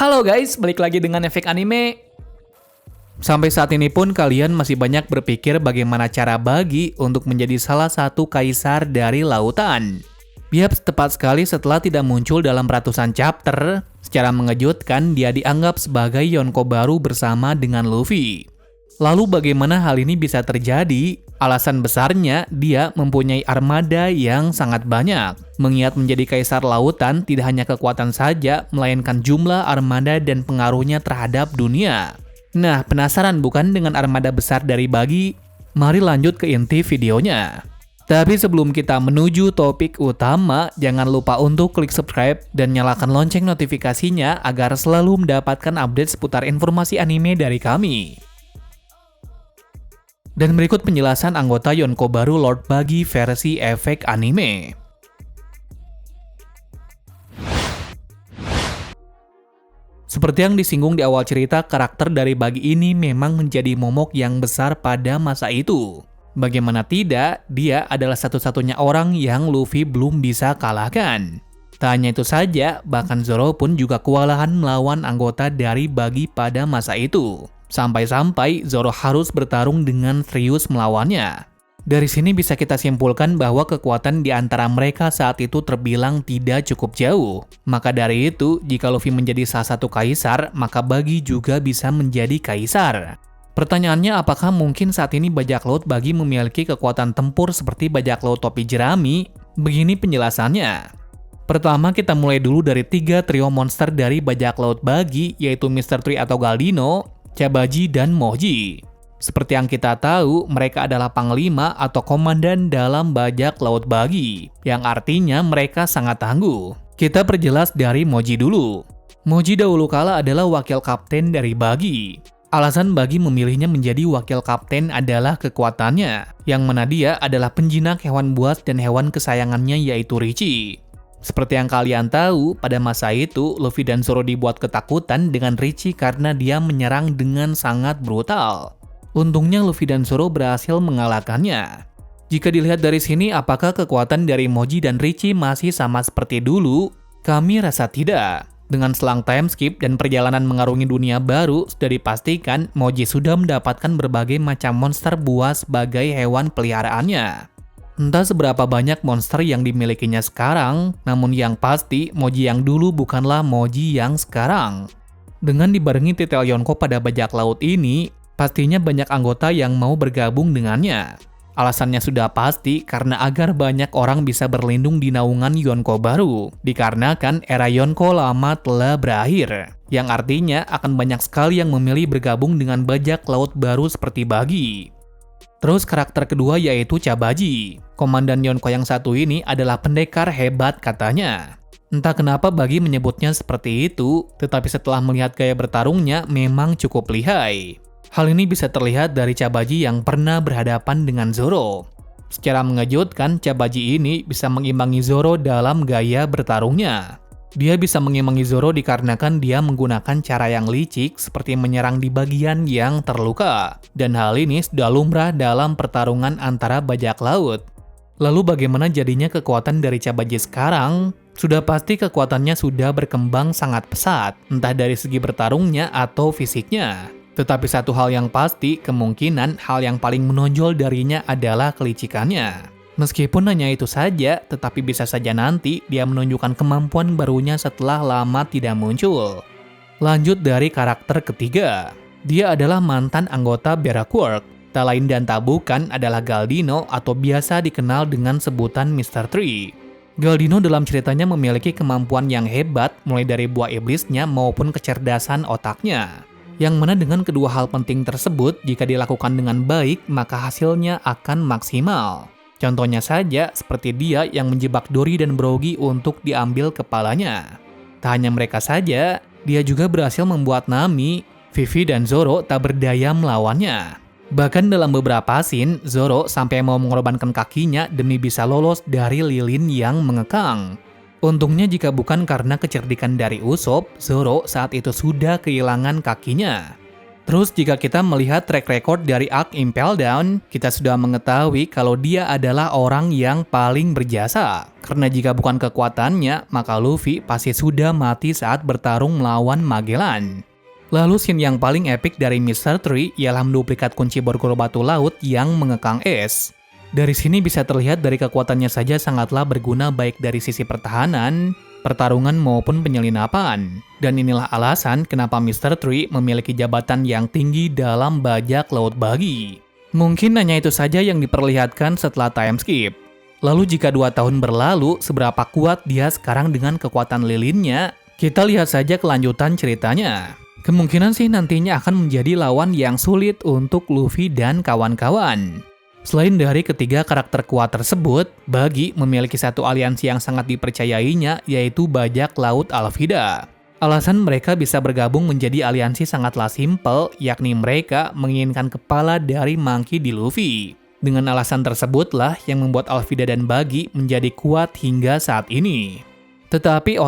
Halo guys, balik lagi dengan Efek Anime. Sampai saat ini pun kalian masih banyak berpikir bagaimana cara Bagi untuk menjadi salah satu kaisar dari lautan. Yap, tepat sekali setelah tidak muncul dalam ratusan chapter, secara mengejutkan dia dianggap sebagai Yonko baru bersama dengan Luffy. Lalu bagaimana hal ini bisa terjadi? Alasan besarnya dia mempunyai armada yang sangat banyak. Mengingat menjadi kaisar lautan tidak hanya kekuatan saja, melainkan jumlah armada dan pengaruhnya terhadap dunia. Nah, penasaran bukan dengan armada besar dari Bagi? Mari lanjut ke inti videonya. Tapi sebelum kita menuju topik utama, jangan lupa untuk klik subscribe dan nyalakan lonceng notifikasinya agar selalu mendapatkan update seputar informasi anime dari kami. Dan berikut penjelasan anggota Yonko baru Lord Bagi versi Efek Anime. Seperti yang disinggung di awal cerita, karakter dari Bagi ini memang menjadi momok yang besar pada masa itu. Bagaimana tidak, dia adalah satu-satunya orang yang Luffy belum bisa kalahkan. Tak hanya itu saja, bahkan Zoro pun juga kewalahan melawan anggota dari Bagi pada masa itu. Sampai-sampai Zoro harus bertarung dengan serius melawannya. Dari sini bisa kita simpulkan bahwa kekuatan di antara mereka saat itu terbilang tidak cukup jauh. Maka dari itu, jika Luffy menjadi salah satu kaisar, maka Bagi juga bisa menjadi kaisar. Pertanyaannya, apakah mungkin saat ini bajak laut Bagi memiliki kekuatan tempur seperti bajak laut topi jerami? Begini penjelasannya. Pertama, kita mulai dulu dari 3 trio monster dari bajak laut Bagi, yaitu Mr. Tree atau Galdino, Chabaji, dan Moji. Seperti yang kita tahu, mereka adalah panglima atau komandan dalam bajak laut Bagi, yang artinya mereka sangat tangguh. Kita perjelas dari Moji dulu. Moji dahulu kala adalah wakil kapten dari Bagi. Alasan Bagi memilihnya menjadi wakil kapten adalah kekuatannya, yang mana dia adalah penjinak hewan buas dan hewan kesayangannya yaitu Richie. Seperti yang kalian tahu, pada masa itu Luffy dan Zoro dibuat ketakutan dengan Richie karena dia menyerang dengan sangat brutal. Untungnya Luffy dan Zoro berhasil mengalahkannya. Jika dilihat dari sini, apakah kekuatan dari Moji dan Richie masih sama seperti dulu? Kami rasa tidak. Dengan selang time skip dan perjalanan mengarungi dunia baru, sudah dipastikan Moji sudah mendapatkan berbagai macam monster buas sebagai hewan peliharaannya. Entah seberapa banyak monster yang dimilikinya sekarang, namun yang pasti Moji yang dulu bukanlah Moji yang sekarang. Dengan dibarengi titel Yonko pada bajak laut ini, pastinya banyak anggota yang mau bergabung dengannya. Alasannya sudah pasti karena agar banyak orang bisa berlindung di naungan Yonko baru, dikarenakan era Yonko lama telah berakhir, yang artinya akan banyak sekali yang memilih bergabung dengan bajak laut baru seperti Bagi. Terus karakter kedua yaitu Chabaji. Komandan Yonko yang satu ini adalah pendekar hebat katanya. Entah kenapa Bagi menyebutnya seperti itu, tetapi setelah melihat gaya bertarungnya memang cukup lihai. Hal ini bisa terlihat dari Chabaji yang pernah berhadapan dengan Zoro. Secara mengejutkan, Chabaji ini bisa mengimbangi Zoro dalam gaya bertarungnya. Dia bisa mengimbangi Zoro dikarenakan dia menggunakan cara yang licik seperti menyerang di bagian yang terluka. Dan hal ini sudah lumrah dalam pertarungan antara bajak laut. Lalu bagaimana jadinya kekuatan dari Chabaji sekarang? Sudah pasti kekuatannya sudah berkembang sangat pesat, entah dari segi bertarungnya atau fisiknya. Tetapi satu hal yang pasti, kemungkinan hal yang paling menonjol darinya adalah kelicikannya. Meskipun hanya itu saja, tetapi bisa saja nanti dia menunjukkan kemampuan barunya setelah lama tidak muncul. Lanjut dari karakter ketiga. Dia adalah mantan anggota Baraquark. Tak lain dan tak bukan adalah Galdino atau biasa dikenal dengan sebutan Mr. Tree. Galdino dalam ceritanya memiliki kemampuan yang hebat mulai dari buah iblisnya maupun kecerdasan otaknya. Yang mana dengan kedua hal penting tersebut, jika dilakukan dengan baik, maka hasilnya akan maksimal. Contohnya saja, seperti dia yang menjebak Dory dan Brogy untuk diambil kepalanya. Tak hanya mereka saja, dia juga berhasil membuat Nami, Vivi, dan Zoro tak berdaya melawannya. Bahkan dalam beberapa scene, Zoro sampai mau mengorbankan kakinya demi bisa lolos dari lilin yang mengekang. Untungnya jika bukan karena kecerdikan dari Usopp, Zoro saat itu sudah kehilangan kakinya. Terus jika kita melihat track record dari arc Impel Down, kita sudah mengetahui kalau dia adalah orang yang paling berjasa. Karena jika bukan kekuatannya, maka Luffy pasti sudah mati saat bertarung melawan Magellan. Lalu scene yang paling epik dari Mr. Tree ialah duplikat kunci borgol batu laut yang mengekang es. Dari sini bisa terlihat dari kekuatannya saja sangatlah berguna baik dari sisi pertahanan, pertarungan maupun penyelinapan. Dan inilah alasan kenapa Mr. Tree memiliki jabatan yang tinggi dalam bajak laut bagi. Mungkin hanya itu saja yang diperlihatkan setelah time skip. Lalu jika 2 tahun berlalu, seberapa kuat dia sekarang dengan kekuatan lilinnya? Kita lihat saja kelanjutan ceritanya. Kemungkinan sih nantinya akan menjadi lawan yang sulit untuk Luffy dan kawan-kawan. Selain dari ketiga karakter kuat tersebut, Buggy memiliki satu aliansi yang sangat dipercayainya, yaitu bajak laut Alvida. Alasan mereka bisa bergabung menjadi aliansi sangatlah simpel, yakni mereka menginginkan kepala dari Monkey D. Luffy. Dengan alasan tersebutlah yang membuat Alvida dan Buggy menjadi kuat hingga saat ini. Tetapi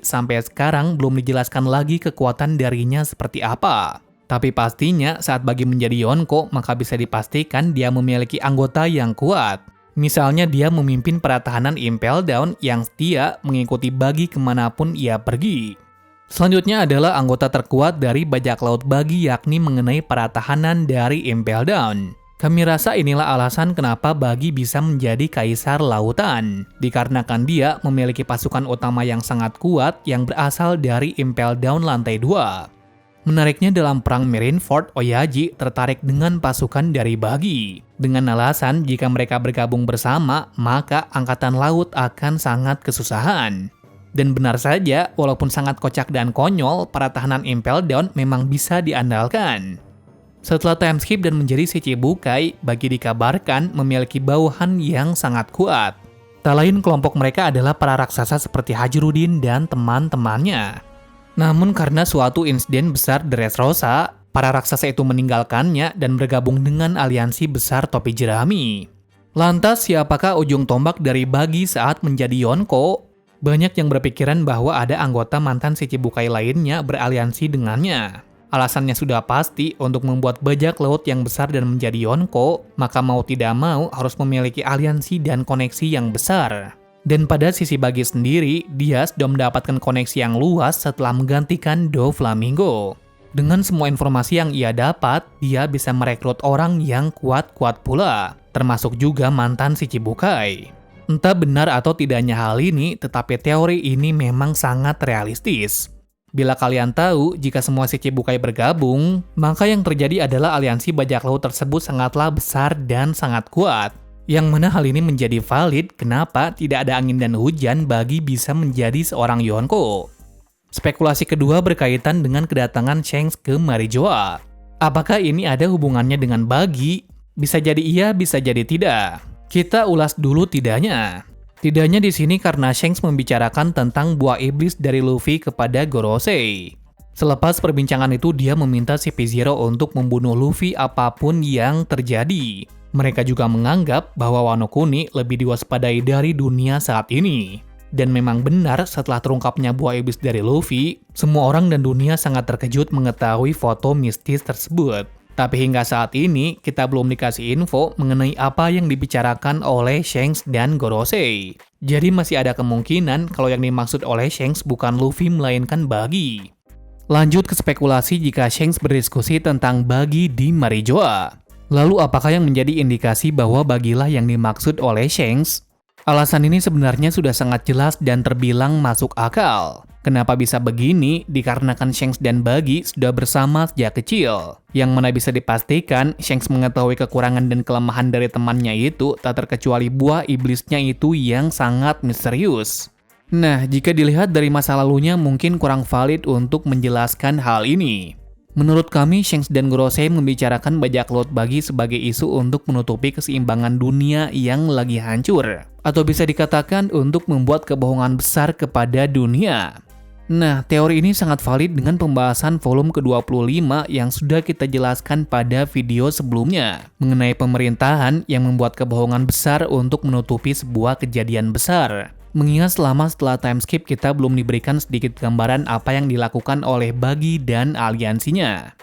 sampai sekarang belum dijelaskan lagi kekuatan darinya seperti apa. Tapi pastinya saat Buggy menjadi Yonko, maka bisa dipastikan dia memiliki anggota yang kuat. Misalnya dia memimpin pertahanan Impel Down yang setia mengikuti Buggy kemanapun ia pergi. Selanjutnya adalah anggota terkuat dari bajak laut Buggy, yakni mengenai pertahanan dari Impel Down. Kami rasa inilah alasan kenapa Buggy bisa menjadi kaisar lautan, dikarenakan dia memiliki pasukan utama yang sangat kuat yang berasal dari Impel Down lantai 2. Menariknya dalam perang Marineford, Oyaji tertarik dengan pasukan dari Buggy, dengan alasan jika mereka bergabung bersama, maka angkatan laut akan sangat kesusahan. Dan benar saja, walaupun sangat kocak dan konyol, pertahanan Impel Down memang bisa diandalkan. Setelah time skip dan menjadi Shichibukai, Buggy dikabarkan memiliki bawahan yang sangat kuat. Tak lain kelompok mereka adalah para raksasa seperti Hajirudin dan teman-temannya. Namun karena suatu insiden besar Dressrosa, para raksasa itu meninggalkannya dan bergabung dengan aliansi besar topi jerami. Lantas siapakah ujung tombak dari Buggy saat menjadi Yonko? Banyak yang berpikiran bahwa ada anggota mantan Shichibukai lainnya beraliansi dengannya. Alasannya sudah pasti untuk membuat bajak laut yang besar dan menjadi Yonko, maka mau tidak mau harus memiliki aliansi dan koneksi yang besar. Dan pada sisi Buggy sendiri, dia sudah mendapatkan koneksi yang luas setelah menggantikan Doflamingo. Dengan semua informasi yang ia dapat, dia bisa merekrut orang yang kuat-kuat pula, termasuk juga mantan Shichibukai. Entah benar atau tidaknya hal ini, tetapi teori ini memang sangat realistis. Bila kalian tahu, jika semua Shichibukai bergabung, maka yang terjadi adalah aliansi bajak laut tersebut sangatlah besar dan sangat kuat. Yang mana hal ini menjadi valid kenapa tidak ada angin dan hujan Buggy bisa menjadi seorang Yonko. Spekulasi kedua berkaitan dengan kedatangan Shanks ke Marijoa. Apakah ini ada hubungannya dengan Buggy? Bisa jadi iya, bisa jadi tidak. Kita ulas dulu tidaknya. Tidaknya di sini karena Shanks membicarakan tentang buah iblis dari Luffy kepada Gorosei. Selepas perbincangan itu dia meminta CP0 untuk membunuh Luffy apapun yang terjadi. Mereka juga menganggap bahwa Wano Kuni lebih diwaspadai dari dunia saat ini. Dan memang benar setelah terungkapnya buah iblis dari Luffy, semua orang dan dunia sangat terkejut mengetahui foto mistis tersebut. Tapi hingga saat ini, kita belum dikasih info mengenai apa yang dibicarakan oleh Shanks dan Gorosei. Jadi masih ada kemungkinan kalau yang dimaksud oleh Shanks bukan Luffy melainkan Buggy. Lanjut ke spekulasi jika Shanks berdiskusi tentang Buggy di Marijoa. Lalu apakah yang menjadi indikasi bahwa Buggy lah yang dimaksud oleh Shanks? Alasan ini sebenarnya sudah sangat jelas dan terbilang masuk akal. Kenapa bisa begini? Dikarenakan Shanks dan Buggy sudah bersama sejak kecil. Yang mana bisa dipastikan Shanks mengetahui kekurangan dan kelemahan dari temannya itu tak terkecuali buah iblisnya itu yang sangat misterius. Nah, jika dilihat dari masa lalunya mungkin kurang valid untuk menjelaskan hal ini. Menurut kami, Shanks dan Gorosei membicarakan bajak laut Buggy sebagai isu untuk menutupi keseimbangan dunia yang lagi hancur. Atau bisa dikatakan untuk membuat kebohongan besar kepada dunia. Nah, teori ini sangat valid dengan pembahasan volume ke-25 yang sudah kita jelaskan pada video sebelumnya mengenai pemerintahan yang membuat kebohongan besar untuk menutupi sebuah kejadian besar. Mengingat setelah time skip kita belum diberikan sedikit gambaran apa yang dilakukan oleh Buggy dan aliansinya.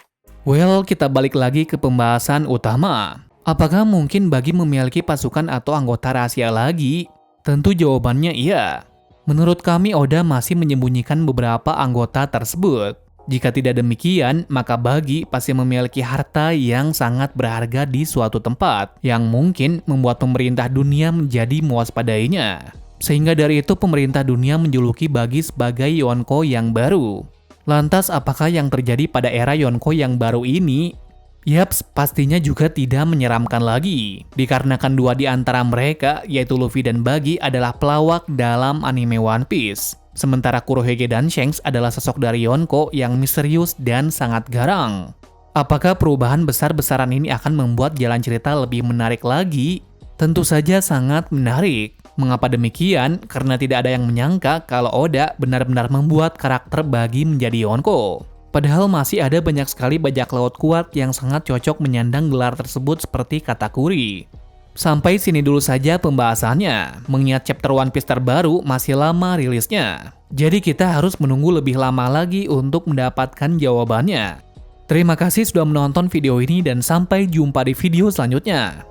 Well, kita balik lagi ke pembahasan utama. Apakah mungkin Buggy memiliki pasukan atau anggota rahasia lagi? Tentu jawabannya iya. Menurut kami, Oda masih menyembunyikan beberapa anggota tersebut. Jika tidak demikian, maka Buggy pasti memiliki harta yang sangat berharga di suatu tempat, yang mungkin membuat pemerintah dunia menjadi mewaspadainya. Sehingga dari itu pemerintah dunia menjuluki Buggy sebagai Yonko yang baru. Lantas apakah yang terjadi pada era Yonko yang baru ini? Yaps, pastinya juga tidak menyeramkan lagi. Dikarenakan dua di antara mereka, yaitu Luffy dan Buggy adalah pelawak dalam anime One Piece. Sementara Kurohige dan Shanks adalah sosok dari Yonko yang misterius dan sangat garang. Apakah perubahan besar-besaran ini akan membuat jalan cerita lebih menarik lagi? Tentu saja sangat menarik. Mengapa demikian? Karena tidak ada yang menyangka kalau Oda benar-benar membuat karakter Buggy menjadi Yonko. Padahal masih ada banyak sekali bajak laut kuat yang sangat cocok menyandang gelar tersebut seperti Katakuri. Sampai sini dulu saja pembahasannya, mengingat chapter One Piece terbaru masih lama rilisnya. Jadi kita harus menunggu lebih lama lagi untuk mendapatkan jawabannya. Terima kasih sudah menonton video ini dan sampai jumpa di video selanjutnya.